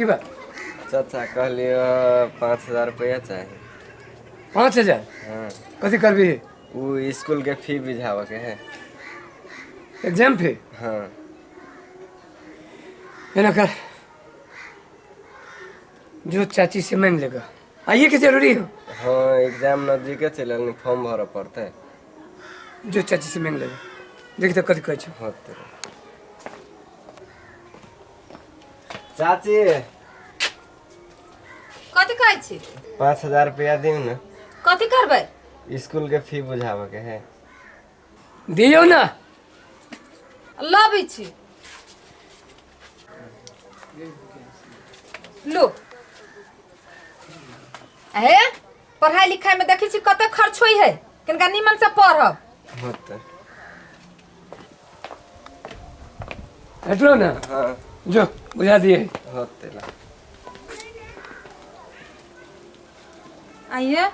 की बात? चाचा कहलिए 5,000 रुपया चाहिए। 5,000? हाँ। कथी करबी? वो स्कूल के फी बुझावे के है। एग्जाम फी? हाँ। है ना कर, जो चाची से मांग लेगा। आइए की जरूरी हो? हाँ, एग्जाम नजदीके चलल, फॉर्म भरे पड़ते। जो चाची से मांग लेगा। देख तो कथी कहै छौ। होते चाची कथी कहै छी? 5,000 रुपया दियो ना। कथी करबै? स्कूल के फी बुझावे के है। दियो ना। लबै छी। लो। हे पढ़ाई लिखाई में देखै छी कते खर्च होई है। कनका निमन से पढ़ब। होते। हटलो ना। हाँ। जो बुझा दिए। होते ला। आइए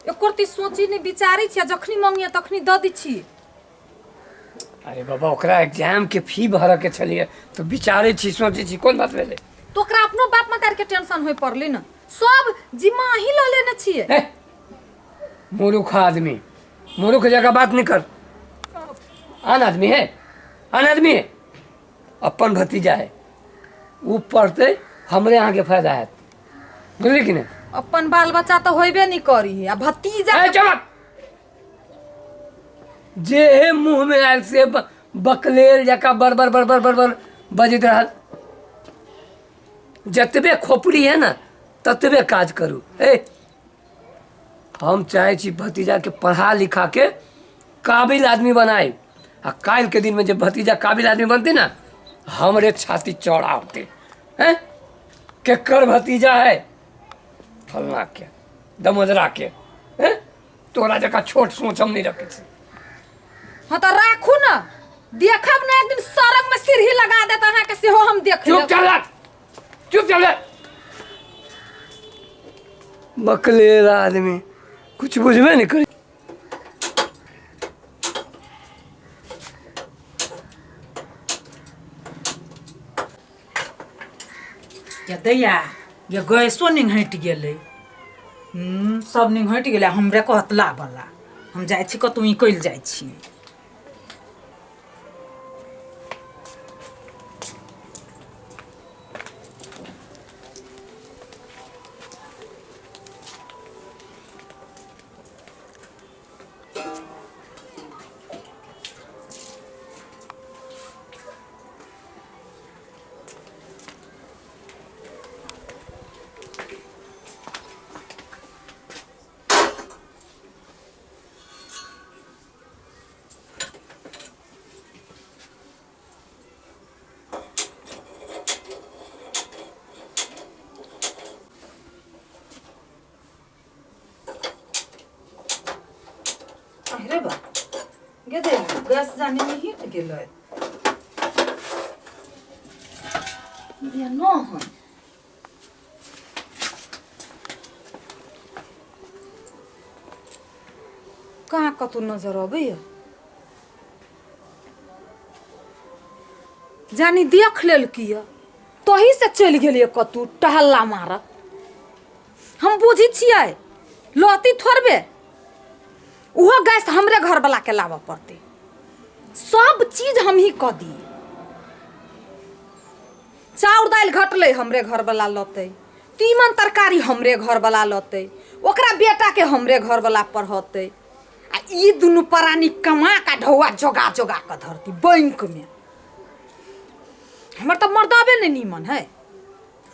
एकोरती सोची ने विचारी छी, जखनी मांगिया तखनी द दी छी। अरे बाबा ओकरा एग्जाम के फी भरऽ के छलिए तो विचारे छी, सोचे छी, कोन बात भेले? तो ओकरा अपनो बाप मातार के टेंशन होई पड़ली न। सब जिम्मा ही ल लेने छिए। मूर्ख आदमी, मूर्ख जगह बात नहीं कर। आन आदमी है, आन आदमी है, अपन भतीजा है, वो पढ़ते हमरे यहाँ के फायदा है, बुझली कि नहीं? अपन बाल बच्चा तो होइबे नहीं करी है। भतीजा जे मुंह में आयल से बकलेल जका बर बर बजत रहल। जतबे खोपड़ी है ना ततबे काज करू। हम चाहे छी भतीजा के पढ़ा लिखा के काबिल आदमी बनाए। आ काल के दिन में जब भतीजा काबिल आदमी बनते ना, हमरे छाती चौड़ा होते हैं। केकर भतीजा है? फलना के, दमोदरा के। हैं? तोरा जका छोट सोच हम नहीं रखे छी। हाँ तो राखू ना, देखब ना एक दिन सड़क में सिर ही लगा देता है कि सेहो हम देख लेब। चुप चल, चुप चल। बकलेल आदमी कुछ बुझबे नहीं करी। दैया ये गैसो निंघट गेलै। सब निंघट गेलै, हमरे कहतला वाला। हम जाइ छी कतौ निकल जाइ छी। अरे बा गे दे गैस जाने में हिट गेलै। ये न है कहाँ कतौ नजर अबैया। जानी देख लेलकिय तही से चलि गेलिए कतौ टहल्ला मारत। हम बुझी छियै लती थोड़बे। उहो गैस हमरे घर वाला के लावा पड़ते। सब चीज हम ही क दी। चाउर दाल घटले हमरे घर वाला लते, तीमन तरकारी हमरे घर वाला लते, ओकरा बेटा के हमरे घर वाला पढ़ते। आ ई दुनु प्राणी कमा का ढौआ जोगा जोगा के धरती बैंक में। हमर तो मर्दाबे नहीं नीमन है।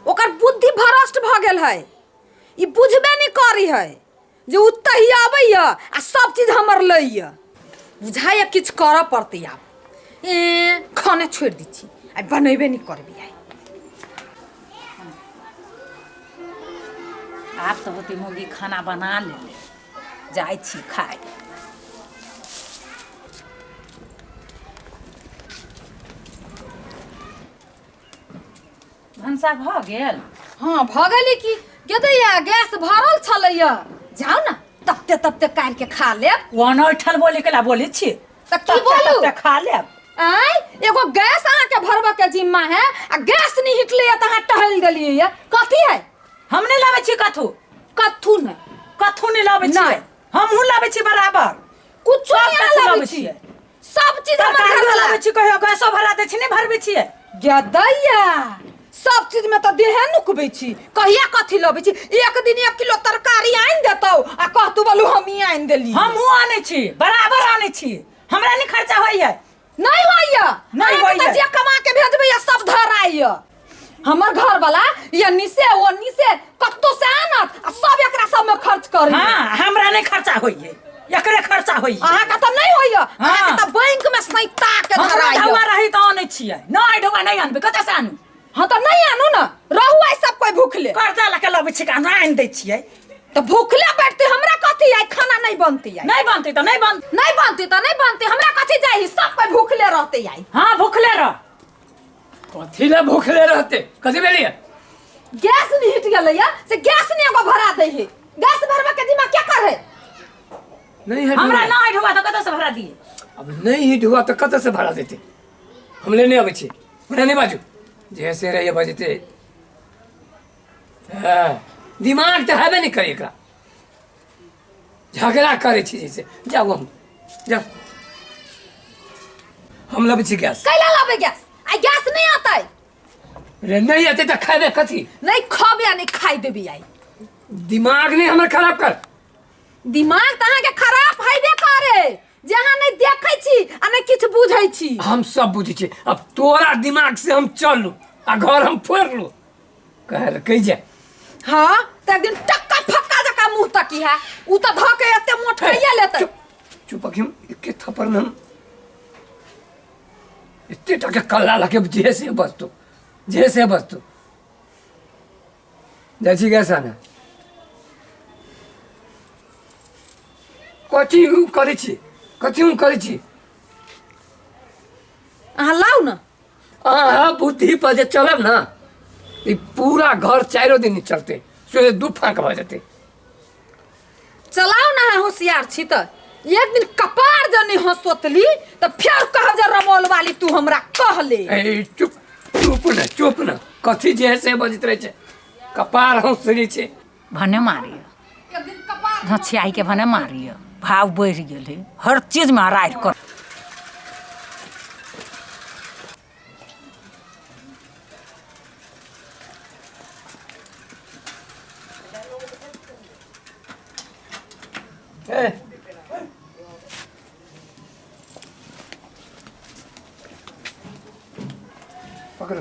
ओकर बुद्धि भ्रष्ट भ गेल है। ई बुझबे नहीं करी है जो उतही आबैया आ सब चीज हमर लैया। बुझाइया किछ करऽ पड़तै आब। खाने छोड़ दी छी, आ बनेबे नहीं करबी। आप तो होती मुर्गी खाना बना ले, जाय छी खाए। भनसा भ गेल? हाँ भ गेली कि गेदैया गैस भरल छलैया। जाओ ना तबते तबते काट के खा लेब। वन उठल बोली केला बोली छी। त की बोलू? तबते खा लेब। आय एगो गैस अहाँ के भरबा के जिम्मा है आ गैस नहीं हिटले त अहाँ टहल गेलिए ये कथी है हम नहीं लावे छी कथू कथू नहीं लावे छी नहीं। हमहू लावे छी बराबर कुछ सब नहीं कथू लावे लावे छी छियै। सब चीज हमर तरकारी घर लावे छी कहियो गैसो भरा दे छी नहीं भरबे छी गदैया सब चीज में तो देहे नुकबे छी कहिया कथी लबे छी एक दिन 1 किलो तरकारी आइन देतौ आ कहतू बोलू हम ही आइन देली हमहू आने छी बराबर आने छी हमरा नहीं खर्चा होइए नहीं होइया नहीं अहाँ के होइया। त जे कमा के भेजबै या सब धराइया हमर घर वाला ये निसे वो निसे कत्तो से आनत आ सब एकरा सब में खर्च करी हाँ हमरा नहीं खर्चा होइए एकरे खर्चा होइए अहाँ का त नहीं होइया अहाँ हाँ। के त बैंक में सैता के हमरा धराइया ढौआ रही तो आने छियै नहीं ढौआ नहीं आनबे कतऽ से आनू हां त नहीं आनू न रहू आई सब कोई भूखले कर्जा लके लबे छी का आनि दै छियै त भूखले बैठते हमरा कथी आई खाना नहीं बनती आई नहीं बनते तो नहीं बन नहीं बनती त नहीं बनती हमरा कथी जाई सब कोई भूखले रहते आई हाँ भूखले रह कथी ला भूखले रहते कथी बेलिए गैस नहीं हिट गेलैया से गैस नहीं एगो भरा दे है गैस भरवा के जिम्मा क्या करे नहीं है हमरा नहीं ढौआ तो कतऽ से भरा दिए अब नहीं हिट हुआ तो कतऽ से भरा देते हम लेने आबै छी हमरा नहीं बाजू जैसे रहिए बजते हाँ, दिमाग तो हेबे नहीं करे एकरा झगड़ा करे छी जैसे जाओ हम जाओ हम लबे छी गैस कैला लाबे गैस आई गैस नहीं आता है रे नहीं आते तो खाबे कथी नहीं खाबे या नहीं खाई देबी आई दिमाग नहीं हमर खराब कर दिमाग त अहाँ के खराब हैबे करे जहां नहीं देखै छी आ नहीं किछ बुझै छी हम सब बुझे छी अब तोरा दिमाग से हम चलू आ घर हम फोड़ लू कह जाए हां त एक दिन टक्का फक्का जका मुंह तकी है उ त धके एते मोट कइया लेतै चुप हम एक थप्पड़ में हम इतने टके कल्ला लगे जैसे बस तू जैसी कैसा ना कथी करे छी अहाँ लाउ न हाँ बुद्धि पर जे चलब ना ई पूरा घर 4 दिन नहीं चलते सोचे 2 फाँक भ जाते चलाओ ना होशियार छी त एक दिन कपार जनी हंसोतली त फिर कहब जे रमोल वाली तू हमरा कहले ए चुप न कथी जैसे बजत रहे छे कपार हंसरी छे भने मारिए एक दिन कपार धछियाई के भने मारिए भाव बढ़ गेले हर चीज में हराय कर ए पकड़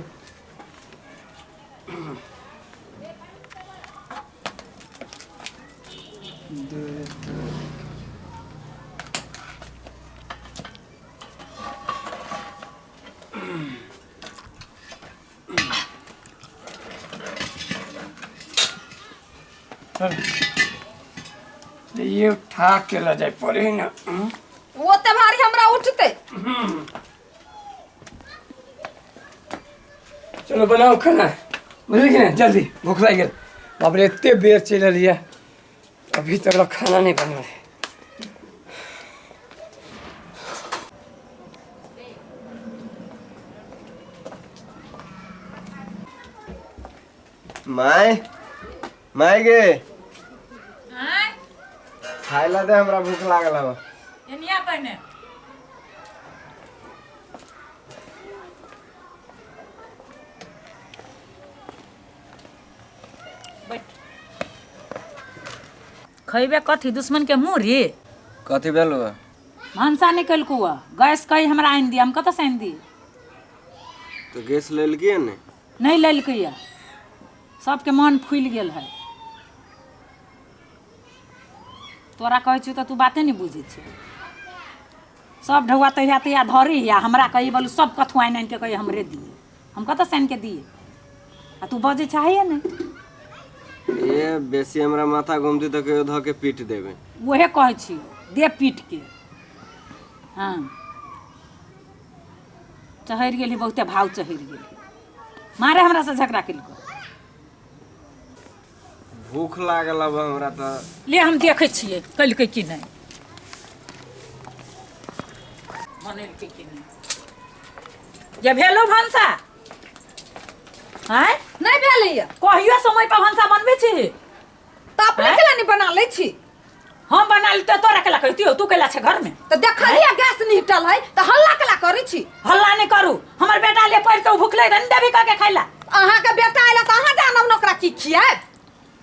ये उठा के ला जाए पड़े ना ओते भारी हमरा उठते चलो बनाओ खाना बुझल कि नहीं जल्दी भूख लग गया बाप रे एते बेर चल लिया अभी तक खाना नहीं बना है माय गे खाए ला दे हमरा भूख लागल हवा एनिया पहिने खैबे कथी दुश्मन के मुँह रे कथी भेल बा भनसा निकलकू गैस कही हमरा आनि दिया हम कतऽ से आनि दिए तो गैस लेलकिए ने नहीं लेलकै सबके मन फूल गेल है तोरा कहै छी तऽ तू बाते नहीं बुझे छी सब ढौआ तहिया तहिया धरी या हमरा कही बोलू सब कथु आनि आनि के कही हमरे दिए हम कतऽ से आनि के दिए आ तू बजे चाहिए नहीं ये बेसी हमरा माथा घूमती तो कहियो ध के पीट देबे वहे कहै छी दे पीट के हाँ चहरि गेली बहुते भाव चहरि गेली मारे हमरा से झगड़ा केलको भूख लागल अब हमरा तो ले हम देखै छियै कलकै कि नहीं बनेलकै कि नहीं ये भेलो भंसा हैं नहीं भेलैया कहियो समय पर भंसा बनबे छी तो अपने हैं? केला नहीं बना ले छी हम बना ली तो तोरा केला कहती तू केला छे घर में तो देखलिया गैस निहटल है तो हल्ला केला करै छी हल्ला नहीं करू हमर बेटा ले पड़ के भूखले रन देबी का के खैला अहाँ के बेटा आइला तो अहाँ जानब नोकरा की खियाब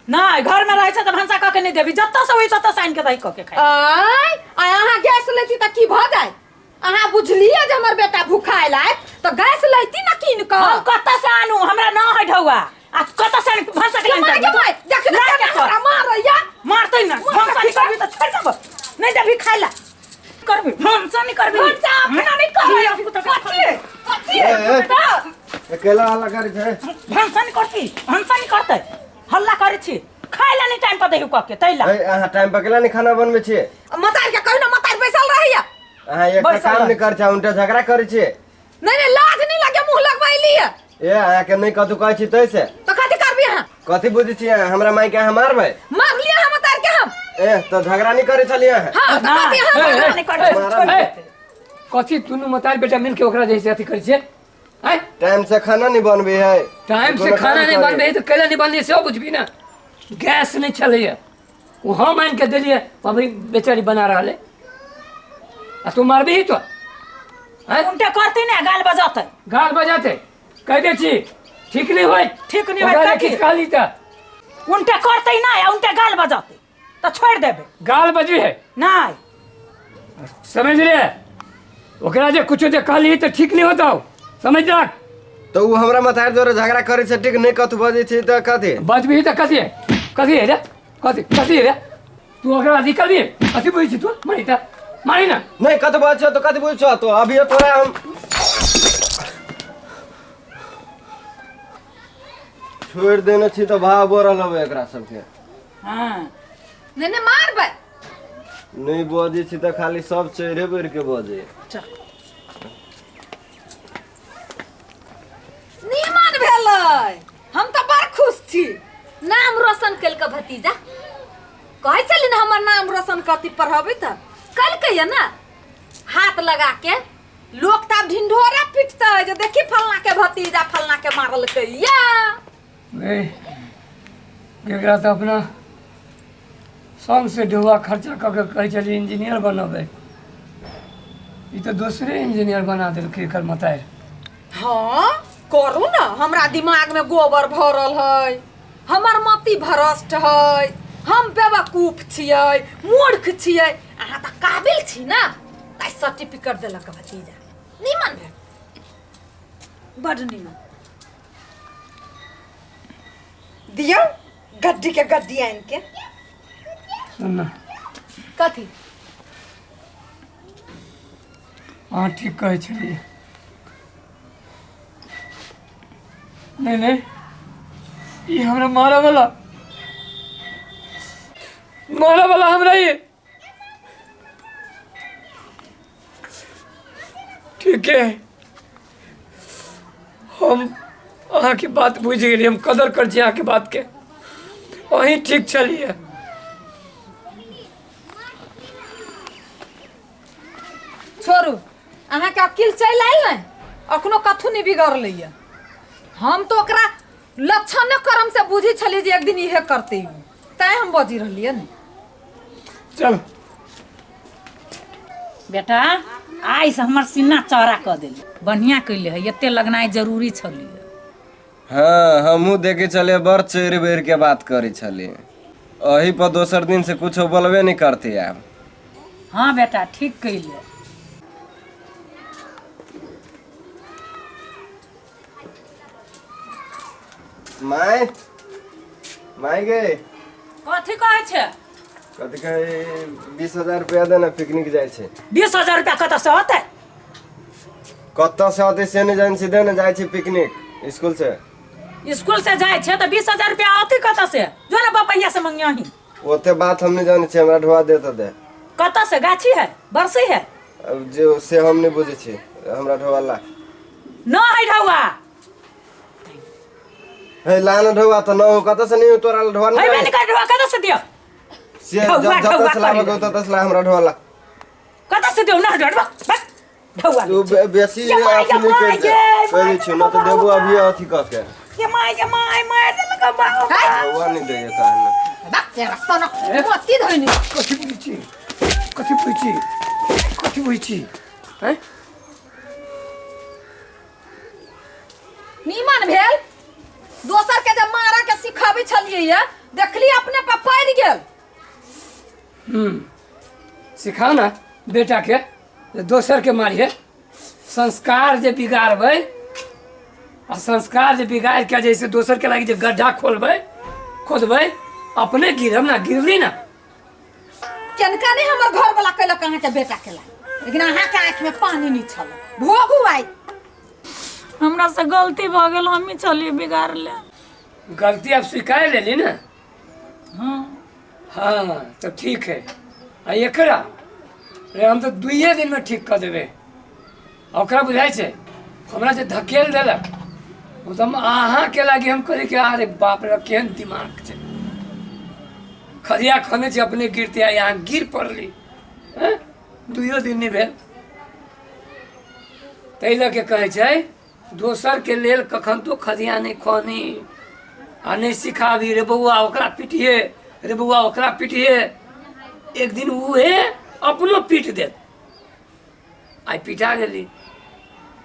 नहीं घर में रहे छे तो भंसा का के नहीं देबी जत्ता से होई तत्ता साइन के दही का के खाई आय अहाँ गैस लेती तो की भ जाय अहाँ बुझलिए जे हमर बेटा भूखा आइला तो गैस लेती ना कीन क हम कत्ता से आनू हमरा ना है ढौआ आ कत्ता से भंसा के मार के भाई देख हमरा मारैया मारते ना भंसा नहीं करबी तो छोड़ देब नहीं देबी खाइला करबी भंसा नहीं करबी भंसा अपना नहीं कहै अकेला हल्ला करै छै भंसा नहीं करती भंसा नहीं करते हल्ला करे छी खाइला नहीं टाइम पर देहु क के तैला अहाँ टाइम पर केला नहीं खाना बनबै छियै मतार के कहू ना मतार बैसल रहैया अहाँ एकटा बैसल काम रह। नहीं करै छै उल्टा झगड़ा करै छियै नहीं लाज नहीं लगे मुंह लगबाइलिए ए अहाँ के नहीं कतु कहै छी तैसे तो कथी करबी अहाँ कथी बुझै छियै हमरा माई के अहाँ मारबै मार लिया हम मतार के हम ए तो झगड़ा नहीं करे छलिए अहाँ हां तो कथी ए, हम ए, नहीं करते कथी दुनू मतार बेटा मिल के ओकरा जैसे अथी करै छियै हैं टाइम से खाना नहीं बनबै है टाइम से खाना नहीं बनबे तो कैला नहीं बनलिए से बुझबी ना गैस नहीं चलैया वो हम आन के दिलिए अभी बेचारी बना रहा है आ तू मारबी ही तो हैं उनटे करती ना गाल बजाते गाल बजाते कह दे छी ठीक नहीं होय ठीक नहीं होय, कथी? किस काली ता उनटे करते ना या उनटे गाल बजाते तो छोड़ देबे गाल बजी है नहीं समझ रे ओकरा जे कुछ जे कहली तो ठीक नहीं होता समझ जा तो वो हमरा मतार जोरे झगड़ा करे छै ठीक नहीं कतु बजै छी तो कथी बजबी तो कथी है रे कथी है रे तू ओकरा अथी करबी अथी बुझी छी तू मारी ना नहीं कतु बजै तो कथी बुझ तो अभी तोरा हम छोड़ देने छी तो भाव बोरल हवे एकरा सबके हां नहीं मारबै नहीं बजै छी तो खाली सब चेहरे बेर के बजे चल नीमन भेलै हम तो बड़ खुश छी नाम रोशन कल के भतीजा कहै छली ना हमर नाम रोशन कथी पढ़ाबै त कल के ना हाथ लगा के लोग त ढिंढोरा पीटता है जो देखी फलना के भतीजा फलना के मारल कैया एकरा तो अपना संग से ढुआ खर्चा कऽ के कहै छली इंजीनियर बनबै ई तो दूसरे इंजीनियर बना देलकै एकर मतार हाँ करू ना हमरा दिमाग में गोबर भरल है हमर मति भ्रष्ट है हम बेवकूफ छियै मूर्ख छियै अहाँ त काबिल छी ना ताइ सर्टिफिकेट देलक भतीजा नीमन भेल बड नीमन दियौ गड्डी के गड्डी आन के सुन ना कथी अहाँ ठीक कहै छलियै नहीं ये हमरा मारा वाला हमरा ये ठीक है हम अहाँ की बात बुझ गए हम कदर कर छी अहाँ के बात के वही ठीक चलिए छोड़ू अहाँ के अकिल चल आइल ने अखनो कथू नहीं बिगड़लैया हम तो ओकरा लक्षण कर्म से बुझी छली जे एक दिन इहे करते तैं हम बजी रहलिए ने चल बेटा आई से हमर सीना चौड़ा क देली बढ़िया कैले है एते लगनाइ जरूरी छली हाँ हमहू देखे चले बड़ चेहरे बेर के बात करे छले अही पर दोसर दिन से कुछ बोलबे नहीं करते अब हाँ बेटा ठीक कैले माय गे कथी कहै छै कथी कहे 20,000 रुपया देना पिकनिक जाए छे 20,000 रुपया कतऽ से होतै कत्ता से होते से नहीं जान सीधे न जाए छे पिकनिक स्कूल से स्कूल से जाए छै तऽ 20,000 रुपया होतै कतऽ से जो ना बपैया से मंगियाही ओते बात हम नहीं जाने छे हमरा ढवा दे तो दे कतऽ से गाछी है बरसी है अब जो से हम नहीं बुझे छे हमरा ढवाला न है ढौआ हे लान ढवा तो न हो कत्ता से नहीं तोरा ढवा है नहीं मैंने का ढौआ कतऽ से दियो से ढौआ, जब ढौआ तक लाभ करी गो तब तक हमरा ढवाला कतऽ से दियो ना ढौआ बस ढौआ तू बेसी जमाई, अथी नहीं जमाई, कर ये करी छ न तो देबो अभी अथी क के के माय मार देलक बाबू हुआ नहीं दे कहना बाप तेरा सोना मोती धइनी कथी बुझी कथी बुझी कथी बुझी हैं नीमन भेल दोसर के जब मारा के सिखाबै छलिए ये देखली अपने पे पड़ गेल सिखाओ ना बेटा के जे दोसर के मारिए संस्कार जे बिगाड़बै आ संस्कार जे बिगाड़ के जैसे दोसर के लागी जे गड्ढा खोदबै अपने गिरब ना गिरली ना केनका नहीं हमर घर वाला कहलक कहाँ के बेटा के ला लेकिन अहाँ के आँख में पानी नहीं छल भोगू आई हमरा से गलती भ गेल हमी चलिए बिगाड़ ले गलती अब स्वीकार लेली ना हाँ हाँ तो ठीक है आ एकरा रे हम तो 2 दिन में ठीक कर देबे ओकरा बुझाइ छै हमरा जे धकेल देलक वो तो हम अहाँ के लागी हम करी के अरे बाप रे केहन दिमाग छै खरिया खने छै अपने गिरते आ यहाँ गिर पड़ली हैं 2 दिन नहीं भेल ताहि लऽ के कहै छै दोसर के लेल कखन तो खदिया नहीं खनी आ नहीं सिखाबी रे बउआ ओकरा पिटिए रे बउआ ओकरा पिटिए एक दिन उहे अपनो पीट देत आई पिटा गेली